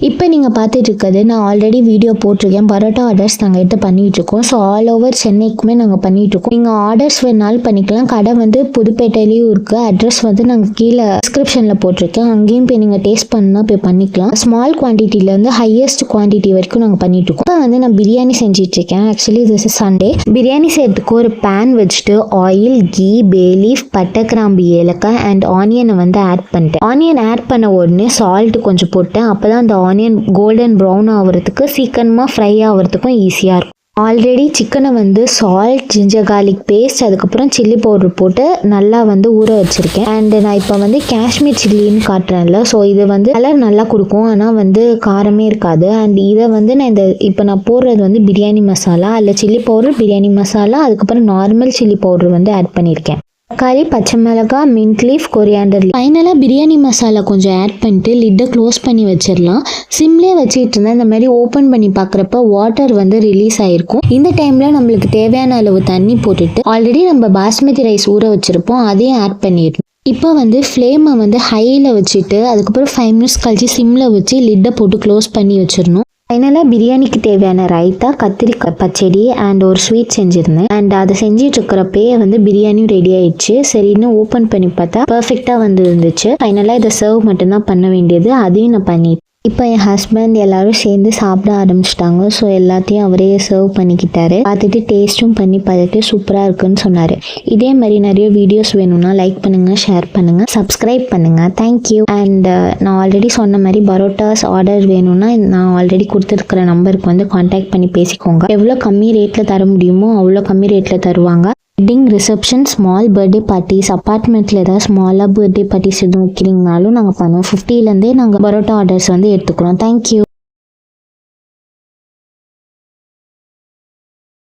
இப்போ நீங்கள் பார்த்துட்டு இருக்கிறது நான் ஆல்ரெடி வீடியோ போட்டிருக்கேன். பரோட்டா ஆர்டர்ஸ் நாங்கள் எடுத்து பண்ணிகிட்ருக்கோம். ஸோ ஆல் ஓவர் சென்னைக்குமே நாங்கள் பண்ணிகிட்ருக்கோம். நீங்கள் ஆர்டர்ஸ் வேணாலும் பண்ணிக்கலாம். கடை வந்து புதுப்பேட்டையிலையும் இருக்குது. அட்ரஸ் வந்து நாங்கள் கீழே டிஸ்கிரிப்ஷனில் போட்டிருக்கேன். அங்கேயும் போய் நீங்கள் டேஸ்ட் பண்ணால் போய் பண்ணிக்கலாம். ஸ்மால் குவான்டிட்டிலேருந்து ஹையஸ்ட் குவான்டிட்டி வரைக்கும் நாங்கள் பண்ணிகிட்ருக்கோம். இப்போ வந்து நான் பிரியாணி செஞ்சிட்ருக்கேன். ஆக்சுவலி இது சண்டே. பிரியாணி செய்யறதுக்கு ஒரு பேன் வச்சுட்டு ஆயில், கீ, பே லீஃப், பட்டை, கிராம்பு, ஏலக்காய் அண்ட் ஆனியனை வந்து ஆட் பண்ணிட்டேன். ஆனியன் ஆட் பண்ண உடனே சால்ட்டு கொஞ்சம் போட்டேன். அப்போ தான் அந்த ஆனியன் கோல்டன் ப்ரௌன் ஆகிறதுக்கு சீக்கிரமாக ஃப்ரை ஆகிறதுக்கும் ஈஸியாக இருக்கும். ஆல்ரெடி சிக்கனை வந்து சால்ட், ஜிஞ்சர் கார்லிக் பேஸ்ட், அதுக்கப்புறம் சில்லி பவுடர் போட்டு நல்லா வந்து ஊற வச்சுருக்கேன். அண்ட் நான் இப்போ வந்து காஷ்மீர் சில்லின்னு காட்டுறேன்ல, ஸோ இது வந்து கலர் நல்லா கொடுக்கும், ஆனால் வந்து காரமே இருக்காது. அண்ட் இதை வந்து நான் இப்போ நான் போடுறது வந்து பிரியாணி மசாலா, அதில் சில்லி பவுடர், பிரியாணி மசாலா, அதுக்கப்புறம் நார்மல் சில்லி பவுடர் வந்து ஆட் பண்ணியிருக்கேன். தக்காளி, பச்சை மிளகாய், மின்ட் லீஃப், கொரியாண்டர் லீஃப். ஃபைனலாக பிரியாணி மசாலா கொஞ்சம் ஆட் பண்ணிட்டு லிட்டை க்ளோஸ் பண்ணி வச்சிடலாம். சிம்லேயே வச்சுட்டு இருந்தேன். இந்த மாதிரி ஓப்பன் பண்ணி பார்க்குறப்ப வாட்டர் வந்து ரிலீஸ் ஆகிருக்கும். இந்த டைமில் நம்மளுக்கு தேவையான அளவு தண்ணி போட்டுட்டு ஆல்ரெடி நம்ம பாஸ்மதி ரைஸ் ஊற வச்சுருப்போம், அதையும் ஆட் பண்ணிடணும். இப்போ வந்து ஃப்ளேமை வந்து ஹையில் வச்சுட்டு அதுக்கப்புறம் 5 மினிட்ஸ் கழிச்சு சிம்மில் வச்சு லிட்டை போட்டு க்ளோஸ் பண்ணி வச்சிடணும். ஃபைனலாக பிரியாணிக்கு தேவையான ரைத்தா, கத்திரிக்காய் பச்சடி அண்ட் ஒரு ஸ்வீட் செஞ்சுருந்தேன். அண்ட் அதை செஞ்சுட்டு இருக்கிறப்பயே வந்து பிரியாணியும் ரெடி ஆயிடுச்சு. சரின்னு ஓப்பன் பண்ணி பார்த்தா பர்ஃபெக்டாக வந்து இருந்துச்சு. ஃபைனலாக இதை சர்வ் மட்டும்தான் பண்ண வேண்டியது, அதையும் நான் பண்ணிட்டேன். இப்போ என் ஹஸ்பண்ட் எல்லாரும் சேர்ந்து சாப்பிட ஆரம்பிச்சிட்டாங்க. ஸோ எல்லாத்தையும் அவரே சர்வ் பண்ணிக்கிட்டாரு. பார்த்துட்டு டேஸ்ட்டும் பண்ணி பார்த்துட்டு சூப்பராக இருக்குன்னு சொன்னார். இதே மாதிரி நிறைய வீடியோஸ் வேணும்னா லைக் பண்ணுங்கள், ஷேர் பண்ணுங்கள், சப்ஸ்கிரைப் பண்ணுங்கள். தேங்க்யூ. அண்ட் நான் ஆல்ரெடி சொன்ன மாதிரி பரோட்டாஸ் ஆர்டர் வேணும்னா நான் ஆல்ரெடி கொடுத்துருக்குற நம்பருக்கு வந்து கான்டாக்ட் பண்ணி பேசிக்கோங்க. எவ்வளோ கம்மி ரேட்டில் தர முடியுமோ அவ்வளோ கம்மி ரேட்டில் தருவாங்க. Wedding, reception, small birthday parties, அப்பார்ட்மெண்ட்டில் ஏதாவது ஸ்மாலாக பர்த்டே பார்ட்டிஸ் எதுவும் வைக்கிறீங்கனாலும் நாங்கள் பண்ணுவோம். 50லேருந்தே நாங்கள் பரோட்டா ஆர்டர்ஸ் வந்து எடுத்துக்கிறோம். தேங்க்யூ.